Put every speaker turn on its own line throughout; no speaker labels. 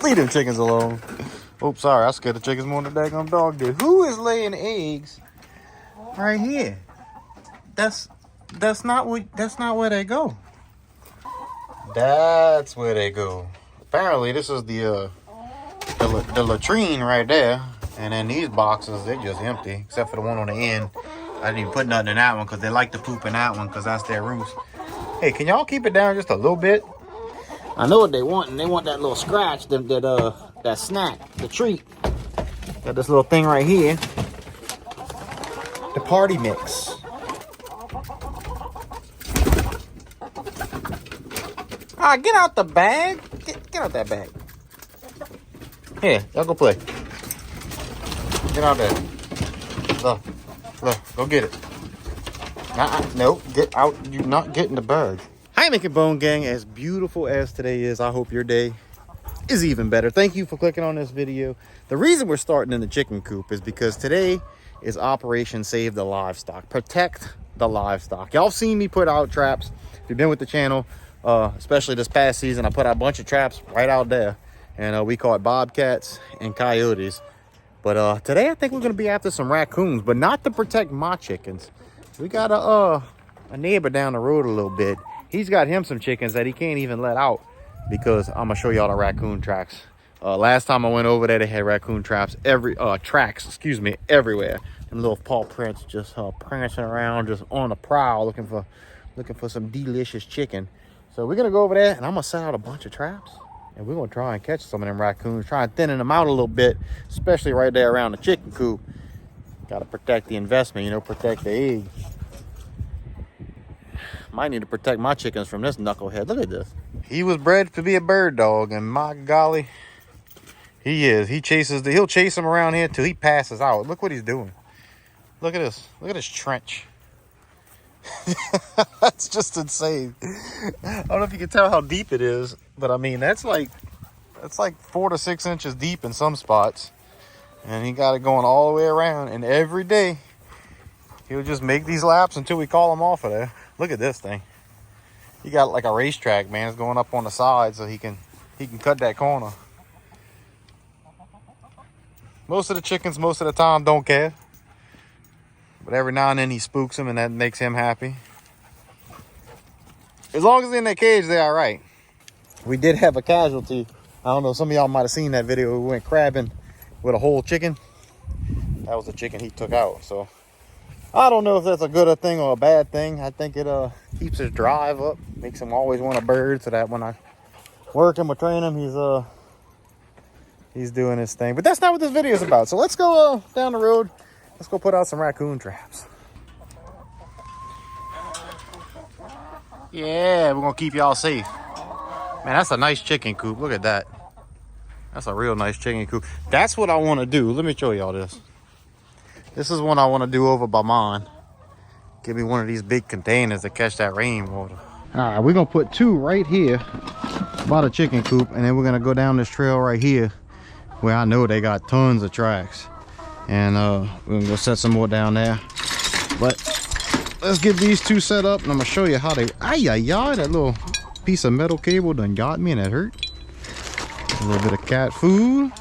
leave them chickens alone. Oops, sorry, I scared the chickens more than the daggone dog did. Who is laying eggs right here? That's not where they go. That's where they go. Apparently, this is the latrine right there, and then these boxes, they're just empty except for the one on the end. I didn't even put nothing in that one because they like to poop in that one because that's their roost. Hey, can y'all keep it down just a little bit? I know what they want, and they want that little scratch, that snack, the treat. Got this little thing right here, the party mix. Get out the bag. Get out that bag. Here, y'all go play. Get out there. Look, go get it. No, get out. You're not getting the bag. Hi, Nick and Bone Gang. As beautiful as today is, I hope your day is even better. Thank you for clicking on this video. The reason we're starting in the chicken coop is because today is Operation Save the Livestock. Protect the livestock. Y'all seen me put out traps. If you've been with the channel, especially this past season, I put out a bunch of traps right out there. And we caught bobcats and coyotes. But today I think we're going to be after some raccoons, but not to protect my chickens. We got a neighbor down the road a little bit. He's got him some chickens that he can't even let out because I'm going to show y'all the raccoon tracks. Last time I went over there, they had raccoon tracks everywhere. And little paw prints just prancing around, just on the prowl, looking for some delicious chicken. So we're going to go over there, and I'm going to set out a bunch of traps. And we're going to try and catch some of them raccoons, try and thinning them out a little bit, especially right there around the chicken coop. Got to protect the investment, you know, protect the egg. Might need to protect my chickens from this knucklehead. Look at this. He was bred to be a bird dog, and my golly, he is. He'll chase them around here till he passes out. Look what he's doing. Look at this. Look at this trench. That's just insane. I don't know if you can tell how deep it is, but I mean that's like 4 to 6 inches deep in some spots, and he got it going all the way around. And every day he'll just make these laps until we call him off of there. Look at this thing. He got like a racetrack, man. It's going up on the side so he can cut that corner. Most of the chickens, most of the time, don't care. But every now and then he spooks them, and that makes him happy. As long as they're in their cage, they're all right. We did have a casualty. I don't know, some of y'all might have seen that video. We went crabbing with a whole chicken. That was the chicken he took out. So I don't know if that's a good thing or a bad thing. I think it keeps his drive up, makes him always want a bird, so that when I work him or train him, he's doing his thing. But that's not what this video is about. So let's go down the road. Let's go put out some raccoon traps. Yeah, we're gonna keep y'all safe. Man, that's a nice chicken coop. Look at that. That's a real nice chicken coop. That's what I want to do. Let me show y'all this. This is what I want to do over by mine. Give me one of these big containers to catch that rainwater. All right, we're gonna put 2 right here by the chicken coop, and then we're gonna go down this trail right here where I know they got tons of tracks. And we're gonna go set some more down there. But let's get these 2 set up, and I'm gonna show you how they. That little piece of metal cable done got me, and that hurt. A little bit of cat food,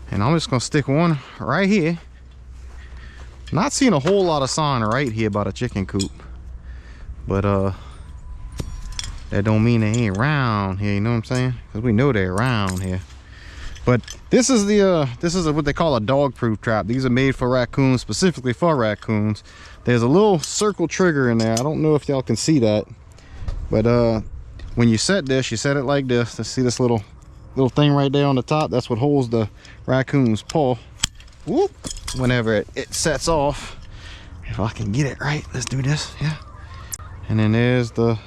and I'm just gonna stick one right here. Not seeing a whole lot of sign right here by the chicken coop, but that don't mean they ain't around here. You know what I'm saying? Because we know they're around here. But this is what they call a dog-proof trap. These are made for raccoons, specifically for raccoons. There's a little circle trigger in there. I don't know if y'all can see that, but when you set this, you set it like this. Let's see this little thing right there on the top. That's what holds the raccoon's paw. Whoop! Whenever it sets off, if I can get it right, let's do this. Yeah, and then there's the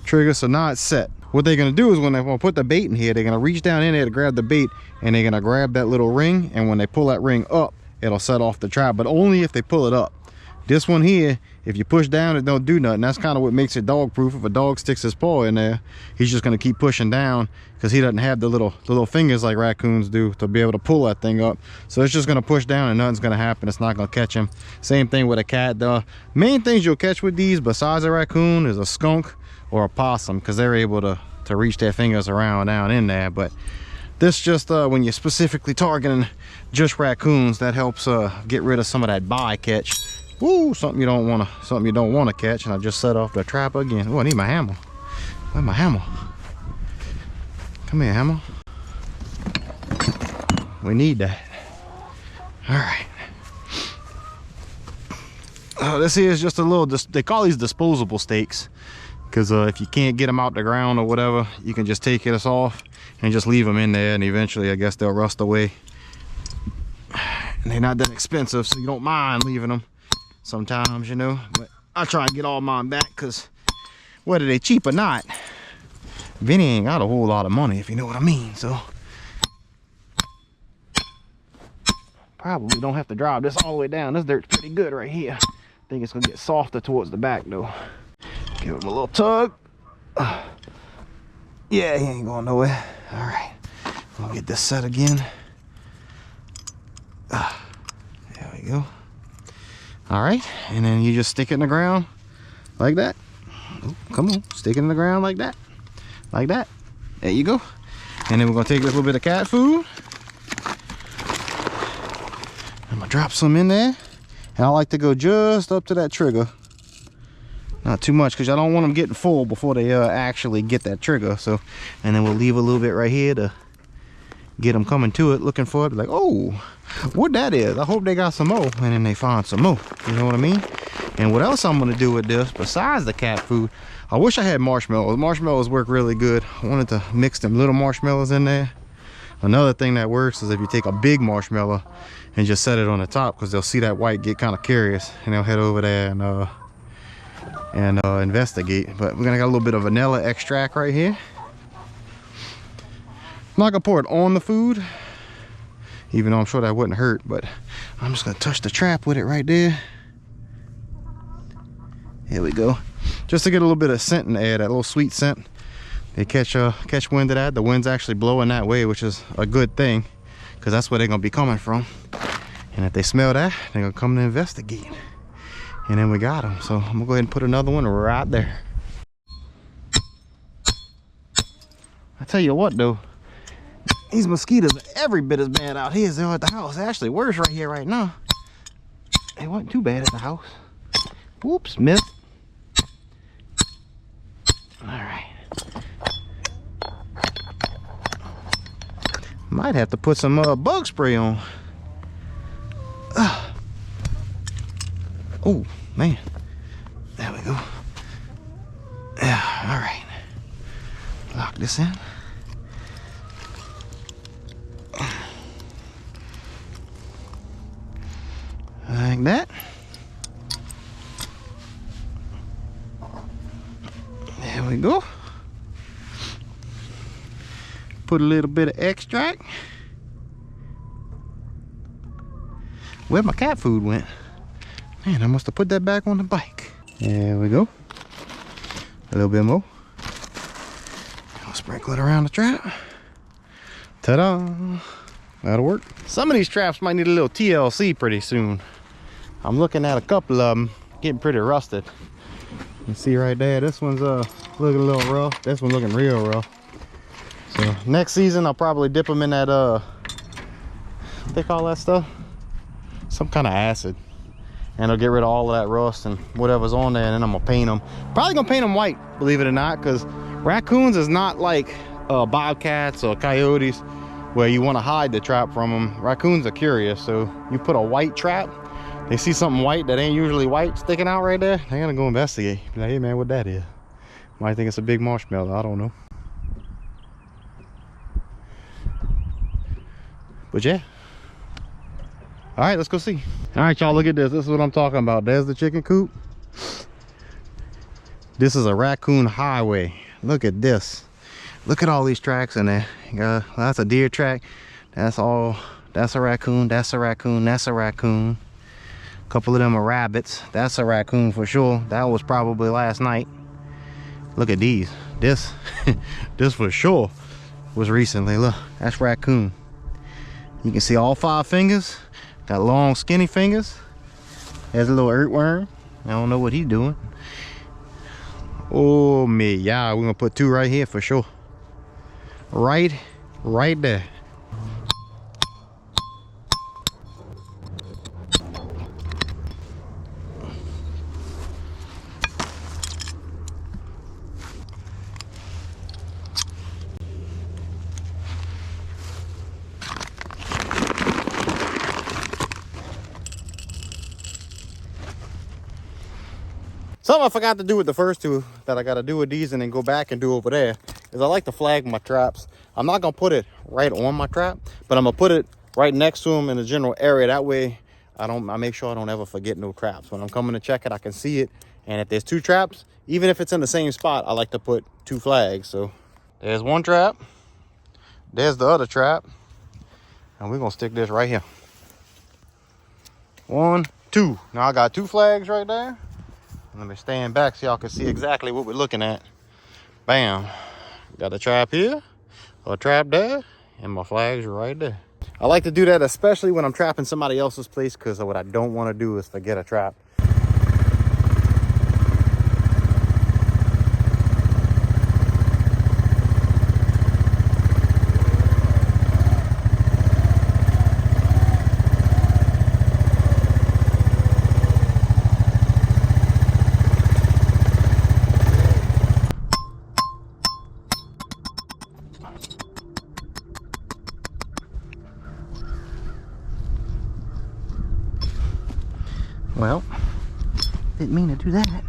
trigger. So now it's set. What they're gonna do is when they want to put the bait in here, they're gonna reach down in there to grab the bait, and they're gonna grab that little ring, and when they pull that ring up, it'll set off the trap, but only if they pull it up. This one here, if you push down, it don't do nothing. That's kind of what makes it dog proof. If a dog sticks his paw in there, he's just gonna keep pushing down because he doesn't have the little fingers like raccoons do to be able to pull that thing up. So it's just gonna push down and nothing's gonna happen. It's not gonna catch him. Same thing with a cat. The main things you'll catch with these besides a raccoon is a skunk or a possum, because they're able to to reach their fingers around down in there. But this just when you're specifically targeting just raccoons, that helps get rid of some of that bycatch. Ooh, something you don't want to catch. And I just set off the trap again. Oh, I need my hammer. Where's my hammer? Come here, hammer. We need that. All right. This here is just a little, they call these disposable stakes, because if you can't get them out the ground or whatever, you can just take this off and just leave them in there, and eventually I guess they'll rust away. And they're not that expensive, so you don't mind leaving them sometimes, you know. But I try and get all mine back, because whether they cheap or not, Vinny ain't got a whole lot of money, if you know what I mean. So probably don't have to drive this all the way down. This dirt's pretty good right here. I think it's gonna get softer towards the back though. Give him a little tug. Yeah, he ain't going nowhere. All right, we'll get this set again. There we go. All right, and then you just stick it in the ground like that. Oh, come on, stick it in the ground like that. Like that. There you go. And then we're gonna take a little bit of cat food. I'm gonna drop some in there. And I like to go just up to that trigger. Not too much, because I don't want them getting full before they actually get that trigger. So, and then we'll leave a little bit right here to get them coming to it, looking for it. Like, oh, what that is. I hope they got some more. And then they find some more. You know what I mean? And what else I'm gonna do with this, besides the cat food, I wish I had marshmallows. Marshmallows work really good. I wanted to mix them little marshmallows in there. Another thing that works is if you take a big marshmallow and just set it on the top, because they'll see that white, get kind of curious, and they'll head over there and investigate. But we're gonna got a little bit of vanilla extract right here. I'm not gonna pour it on the food, even though I'm sure that wouldn't hurt, but I'm just gonna touch the trap with it right there. Here we go. Just to get a little bit of scent in the air, that little sweet scent. They catch wind of that. The wind's actually blowing that way, which is a good thing, because that's where they're gonna be coming from. And if they smell that, they're gonna come to investigate. And then we got them. So I'm gonna go ahead and put another one right there. I tell you what though, these mosquitoes are every bit as bad out here as they are at the house. They're actually worse right here right now. They weren't too bad at the house. Whoops, missed. All right. Might have to put some bug spray on. Oh man, there we go. Yeah, all right. Lock this in. Like that. There we go. Put a little bit of extract. Where my cat food went? Man, I must have put that back on the bike. There we go. A little bit more. I'll sprinkle it around the trap. Ta-da! That'll work. Some of these traps might need a little TLC pretty soon. I'm looking at a couple of them getting pretty rusted. You can see right there, this one's looking a little rough. This one's looking real rough. So next season I'll probably dip them in that what they call that stuff? Some kind of acid. And it'll get rid of all of that rust and whatever's on there, and then I'm gonna paint them. Probably gonna paint them white, believe it or not, because raccoons is not like bobcats or coyotes where you want to hide the trap from them. Raccoons are curious, so you put a white trap, they see something white that ain't usually white sticking out right there, they're gonna go investigate. Be like, hey man, what that is? Might think it's a big marshmallow, I don't know. But yeah. All right, let's go see. All right, y'all, look at this. This is what I'm talking about. There's the chicken coop. This is a raccoon highway. Look at this. Look at all these tracks in there. That's a deer track. That's all. That's a raccoon. That's a raccoon. That's a raccoon. A couple of them are rabbits. That's a raccoon for sure. That was probably last night. Look at these. This for sure was recently. Look, that's raccoon. You can see all 5 fingers. Got long skinny fingers. There's a little earthworm. I don't know what he's doing. Oh me, yeah, we're gonna put 2 right here for sure. Right there. Something I forgot to do with the first 2 that I got to do with these and then go back and do over there is I like to flag my traps. I'm not going to put it right on my trap, but I'm going to put it right next to them in the general area. That way I make sure I don't ever forget no traps. When I'm coming to check it, I can see it. And if there's 2 traps, even if it's in the same spot, I like to put 2 flags. So there's 1 trap. There's the other trap. And we're going to stick this right here. 1, 2. Now I got 2 flags right there. Let me stand back so y'all can see exactly what we're looking at. Bam. Got a trap here, a trap there, and my flags are right there. I like to do that especially when I'm trapping somebody else's place, because what I don't want to do is forget a trap. Well, didn't mean to do that.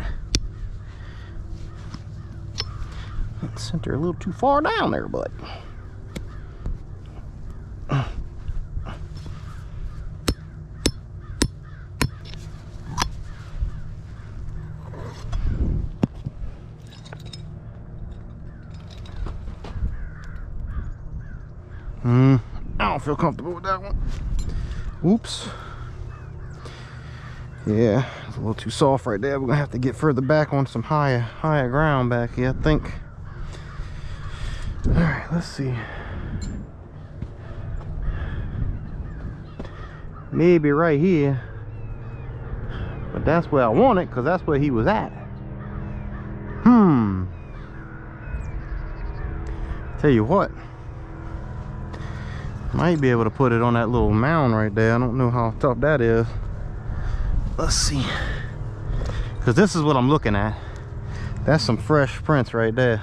Sent her a little too far down there, bud. I don't feel comfortable with that one. Oops. Yeah, it's a little too soft right there. We're gonna have to get further back on some higher ground back here, I think. All right, let's see. Maybe right here, but that's where I want it, because that's where he was at. Tell you what, might be able to put it on that little mound right there. I don't know how tough that is. Let's see, because this is what I'm looking at. That's some fresh prints right there.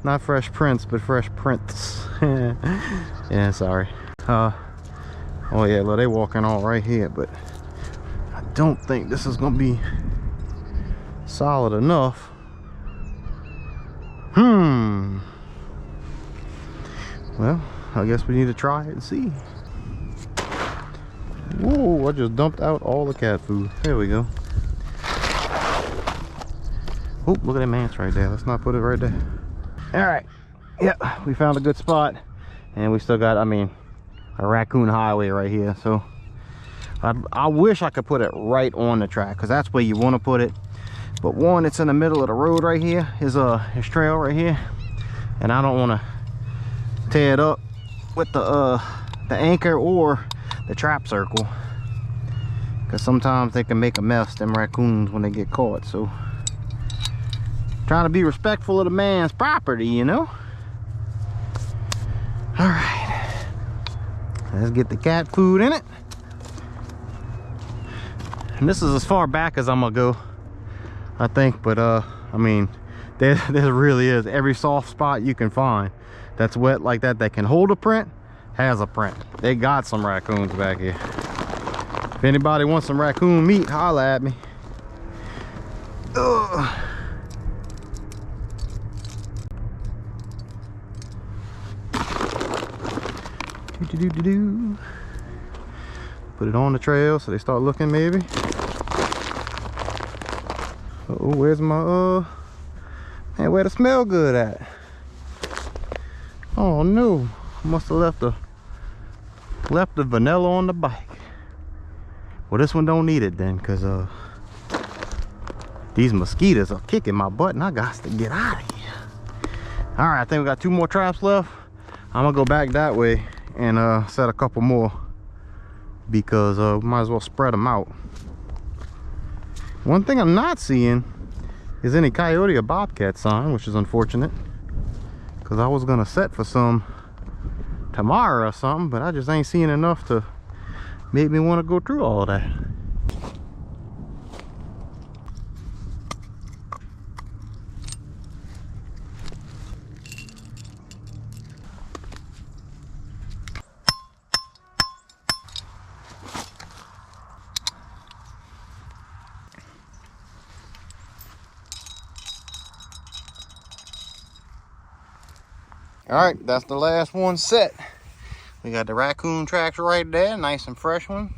Not fresh prints, but fresh prints. Yeah, sorry. Oh yeah, look, they walking all right here, but I don't think this is gonna be solid enough. Well, I guess we need to try it and see. Whoa, I just dumped out all the cat food. There we go. Oh, look at that man's right there. Let's not put it right there. All right. Yeah, we found a good spot. And we still got, a raccoon highway right here. So I wish I could put it right on the track, because that's where you want to put it. But one, it's in the middle of the road right here. His trail right here. And I don't want to tear it up with the anchor or the trap circle, because sometimes they can make a mess, them raccoons, when they get caught. So trying to be respectful of the man's property, you know. All right, let's get the cat food in it. And this is as far back as I'm gonna go, I think. But there really is every soft spot you can find that's wet like that, that can hold a print, has a print. They got some raccoons back here. If anybody wants some raccoon meat, holla at me. Ugh. Put it on the trail so they start looking, maybe. Oh, where's my man, where the smell good at? Oh no, must have left the vanilla on the bike. Well, this one don't need it then, because these mosquitoes are kicking my butt and I got to get out of here. All right, I think we got 2 more traps left. I'm gonna go back that way and set a couple more, because we might as well spread them out. One thing I'm not seeing is any coyote or bobcat sign, which is unfortunate. Because I was gonna set for some tomorrow or something, but I just ain't seeing enough to make me want to go through all that. All right, that's the last one set. We got the raccoon tracks right there, nice and fresh one.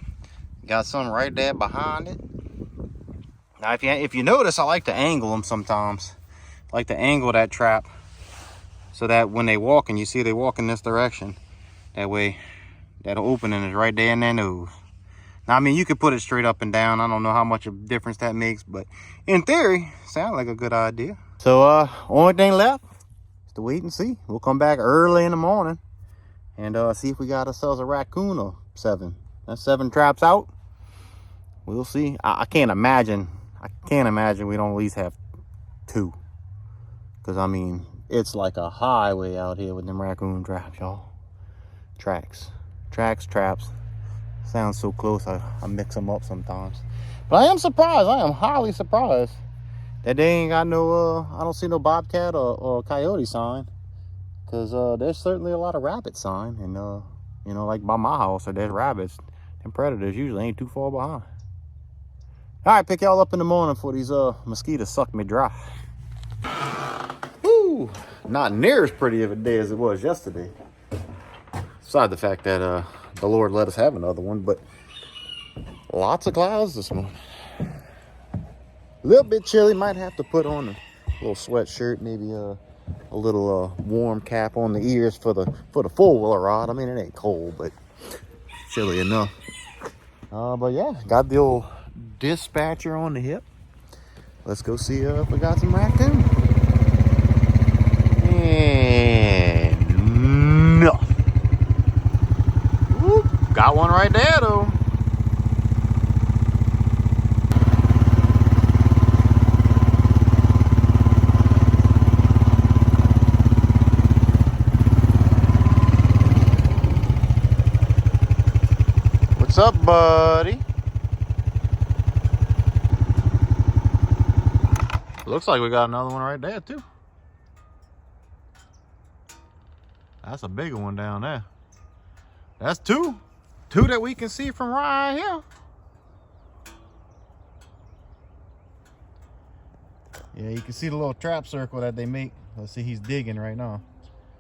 Got some right there behind it. Now, if you notice, I like to angle them sometimes. I like to angle that trap so that when they walk and you see they walk in this direction, that way that opening is right there in their nose. Now, I mean, you could put it straight up and down. I don't know how much of a difference that makes, but in theory, sounds like a good idea. So, only thing left is to wait and see. We'll come back early in the morning and see if we got ourselves a raccoon or 7. That's 7 traps out. We'll see. I can't imagine we don't at least have 2. Because, I mean, it's like a highway out here with them raccoon traps, y'all. Traps. Sounds so close, I mix them up sometimes. But I am surprised. I am highly surprised that they ain't got no, I don't see no bobcat or coyote sign. Because there's certainly a lot of rabbit sign. And, you know, like by my house, there's rabbits. And predators usually ain't too far behind. All right, pick y'all up in the morning before these mosquitoes suck me dry. Woo! Not near as pretty of a day as it was yesterday. Besides the fact that the Lord let us have another one, but lots of clouds this morning. A little bit chilly. Might have to put on a little sweatshirt, maybe a little warm cap on the ears for the four-wheeler ride. I mean, it ain't cold, but chilly enough. But yeah, got the old dispatcher on the hip. Let's go see if we got some raccoon. And no. Whoop, got one right there though. What's up, buddy? Looks like we got another one right there too. That's a bigger one down there. That's 2 that we can see from right here. Yeah, you can see the little trap circle that they make. Let's see, he's digging right now.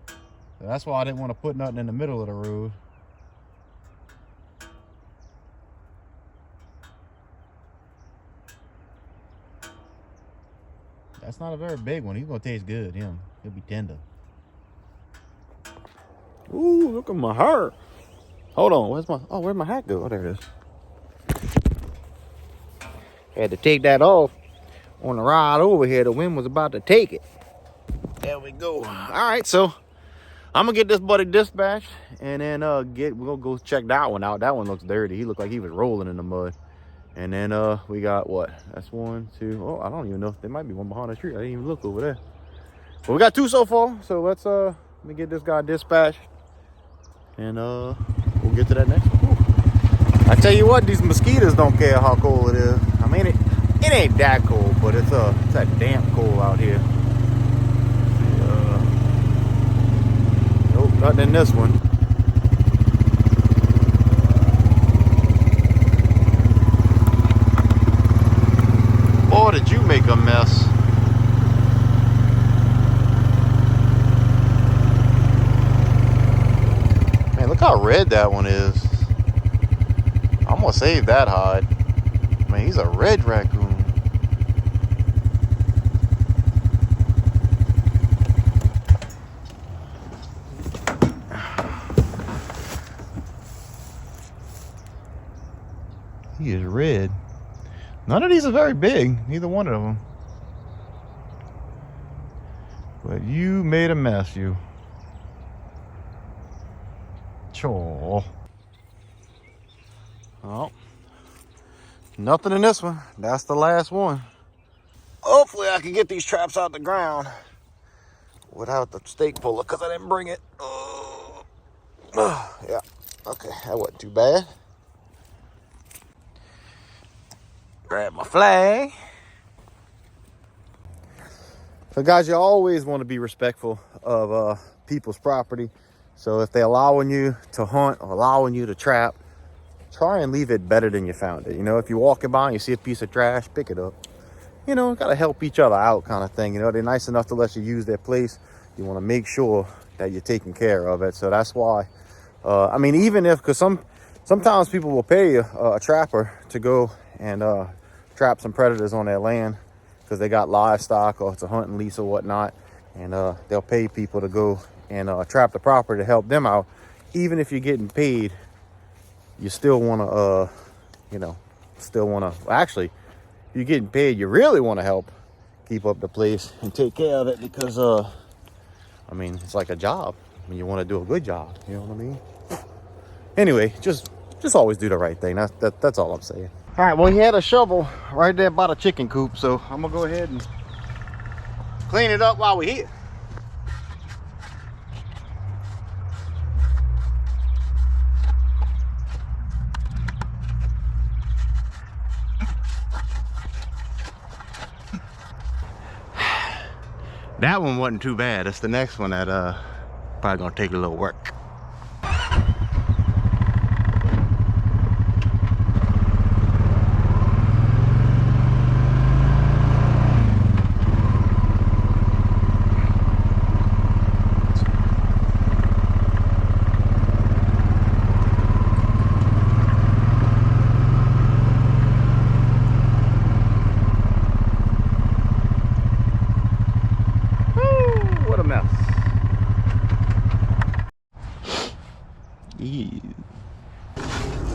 So that's why I didn't want to put nothing in the middle of the road. That's not a very big one. He's gonna taste good. He'll be tender. Ooh, look at my hair. Hold on, where'd my hat go? Oh, there it is. Had to take that off on the ride over here. The wind was about to take it. There we go. All right, so I'm gonna get this buddy dispatched and then we're gonna go check that one out. That one looks dirty. He looked like he was rolling in the mud. And then we got what? That's 1, 2. Oh, I don't even know. There might be one behind the tree. I didn't even look over there. But we got 2 so far. So let me get this guy dispatched. And we'll get to that next one. Ooh. I tell you what, these mosquitoes don't care how cold it is. I mean, it ain't that cold, but it's that damp cold out here. Nope, nothing in this one. Boy, did you make a mess. Man, look how red that one is. I'm gonna save that hide. Man, he's a red raccoon. He is red. None of these are very big, neither one of them. But you made a mess, you. Chore. Oh, nothing in this one. That's the last one. Hopefully I can get these traps out the ground without the stake puller because I didn't bring it. Yeah, okay, that wasn't too bad. Grab my flag. So guys, you always want to be respectful of people's property. So if they're allowing you to hunt or allowing you to trap, try and leave it better than you found it. You know, if you're walking by and you see a piece of trash, pick it up. You know, gotta help each other out kind of thing. You know, they're nice enough to let you use their place. You want to make sure that you're taking care of it. So that's why, I mean, even if, because sometimes people will pay a trapper to go and trap some predators on their land because they got livestock or it's a hunting lease or whatnot. And they'll pay people to go and trap the property to help them out. Even if you're getting paid, you still want to, you know, actually, if you're getting paid, you really want to help keep up the place and take care of it because, I mean, it's like a job. I mean, you want to do a good job, you know what I mean? Anyway, just always do the right thing. That's all I'm saying. All right, well, he had a shovel right there by the chicken coop, so I'm gonna go ahead and clean it up while we're here. That one wasn't too bad. It's the next one that probably gonna take a little work.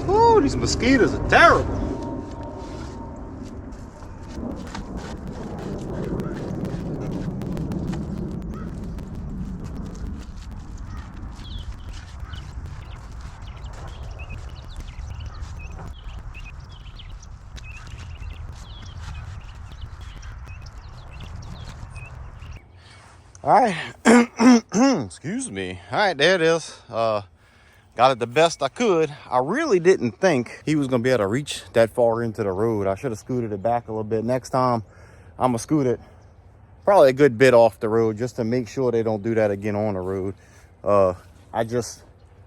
Ooh, these mosquitoes are terrible. All right, excuse me. All right, there it is. Got it the best I could. I really didn't think he was gonna be able to reach that far into the road. I should have scooted it back a little bit. Next time, I'm gonna scoot it probably a good bit off the road just to make sure they don't do that again on the road. I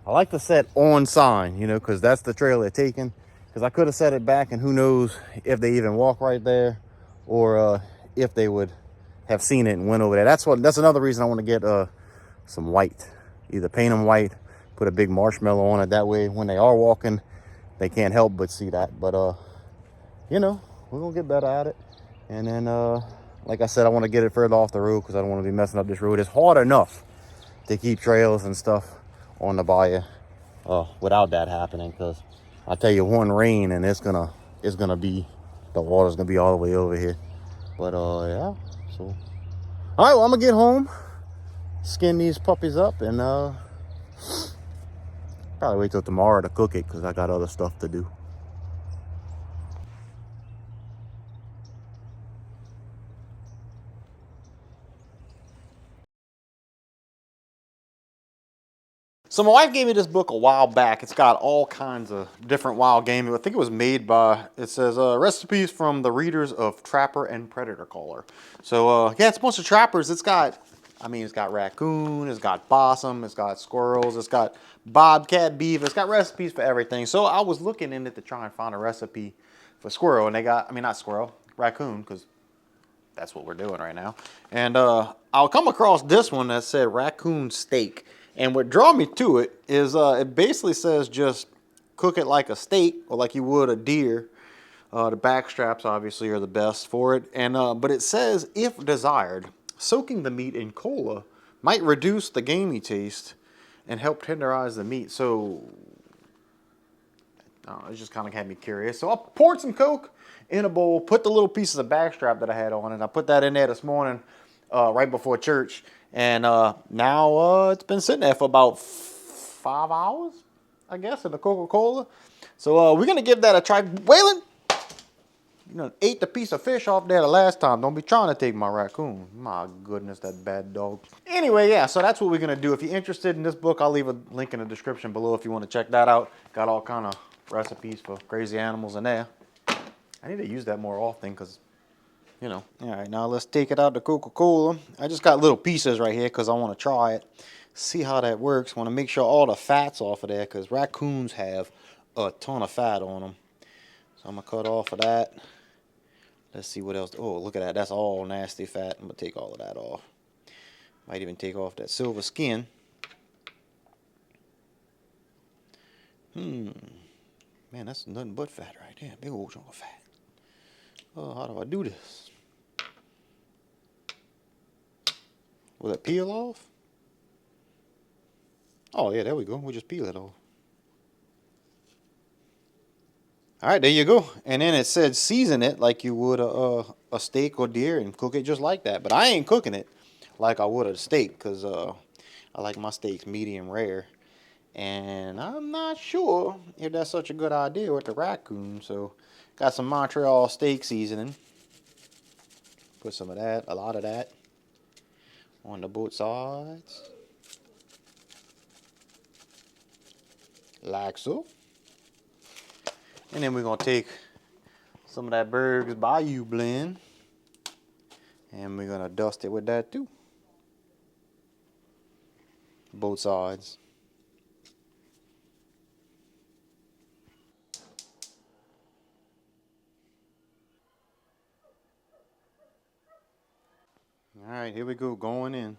like to set on sign, you know, because that's the trail they're taking. Because I could have set it back and who knows if they even walk right there or if they would have seen it and went over there. That's another reason I want to get some white. Either paint them white, put a big marshmallow on it. That way when they are walking, they can't help but see that. But you know, we're gonna get better at it. And then like I said, I want to get it further off the road because I don't want to be messing up this road. It's hard enough to keep trails and stuff on the bayou without that happening, because I tell you, one rain and it's gonna be, the water's gonna be all the way over here. But yeah, so all right, well, I'm gonna get home, skin these puppies up, and probably wait till tomorrow to cook it because I got other stuff to do. So my wife gave me this book a while back. It's got all kinds of different wild game. I think it was made by, it says recipes from the readers of Trapper and Predator Caller. So yeah, it's a bunch of trappers. It's got raccoon, it's got possum, it's got squirrels, it's got bobcat, beaver, it's got recipes for everything. So I was looking in it to try and find a recipe for squirrel, and they got, I mean, not squirrel, raccoon, because that's what we're doing right now. And I'll come across this one that said raccoon steak. And what drew me to it is it basically says just cook it like a steak or like you would a deer. The back straps obviously are the best for it. And but it says, if desired, soaking the meat in cola might reduce the gamey taste and help tenderize the meat. So it just kind of had me curious. So I poured some Coke in a bowl, put the little pieces of backstrap that I had on it. I put that in there this morning right before church. And now it's been sitting there for about 5 hours, I guess, in the Coca-Cola. So we're going to give that a try. Waylon, You know, ate the piece of fish off there the last time. Don't be trying to take my raccoon. My goodness, that bad dog. Anyway, yeah, so that's what we're going to do. If you're interested in this book, I'll leave a link in the description below if you want to check that out. Got all kind of recipes for crazy animals in there. I need to use that more often because, you know. All right, now let's take it out to Coca-Cola. I just got little pieces right here because I want to try it. See how that works. Want to make sure all the fat's off of there because raccoons have a ton of fat on them. So I'm going to cut off of that. Let's see what else. Oh, look at that. That's all nasty fat. I'm going to take all of that off. Might even take off that silver skin. Man, that's nothing but fat right there. Big old chunk of fat. Oh, how do I do this? Will it peel off? Oh, yeah, there we go. We'll just peel it off. All right, there you go. And then it said season it like you would a steak or deer and cook it just like that. But I ain't cooking it like I would a steak because I like my steaks medium rare. And I'm not sure if that's such a good idea with the raccoon. So got some Montreal steak seasoning. Put some of that, a lot of that, on the both sides. Like so. And then we're going to take some of that Berg's Bayou blend. And we're going to dust it with that too. Both sides. All right, here we go, going in.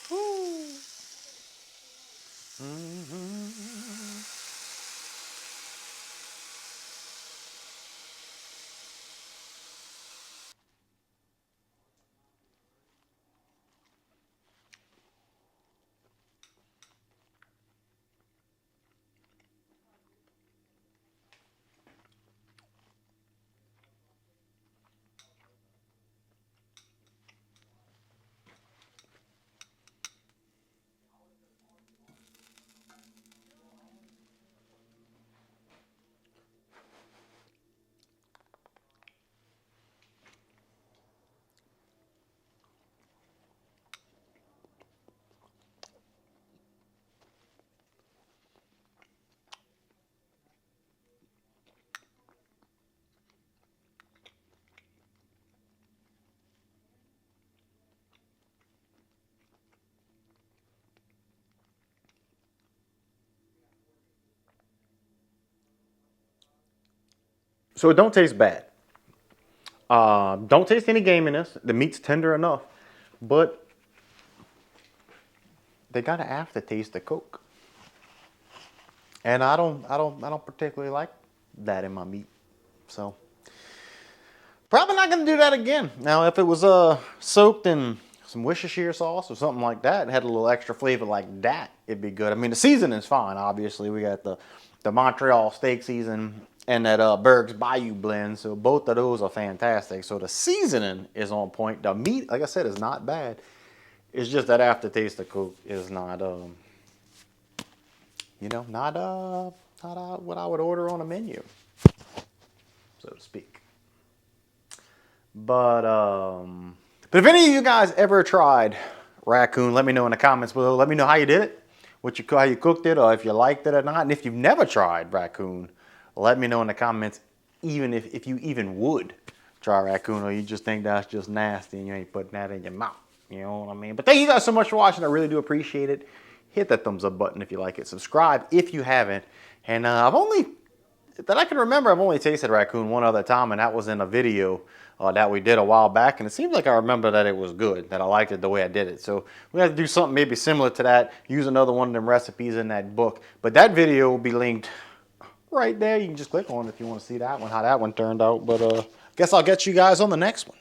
Woo. So it don't taste bad. Don't taste any gaminess. The meat's tender enough, but they got an aftertaste of Coke, and I don't particularly like that in my meat. So probably not gonna do that again. Now, if it was soaked in some Worcestershire sauce or something like that, and had a little extra flavor like that, it'd be good. I mean, the seasoning's fine. Obviously, we got the Montreal steak season and that Berg's Bayou blend, so both of those are fantastic. So the seasoning is on point. The meat, like I said, is not bad. It's just that aftertaste of Coke is not, you know, not what I would order on a menu, so to speak. But if any of you guys ever tried Raccoon, let me know in the comments below. Let me know how you did it, how you cooked it, or if you liked it or not. And if you've never tried Raccoon, let me know in the comments, even if you even would try Raccoon, or you just think that's just nasty and you ain't putting that in your mouth. You know what I mean? But thank you guys so much for watching. I really do appreciate it. Hit that thumbs up button if you like it. Subscribe if you haven't. And that I can remember, I've only tasted Raccoon one other time, and that was in a video that we did a while back. And it seems like I remember that it was good, that I liked it the way I did it. So we have to do something maybe similar to that, use another one of them recipes in that book. But that video will be linked right there. You can just click on it if you want to see that one, how that one turned out. But guess I'll get you guys on the next one.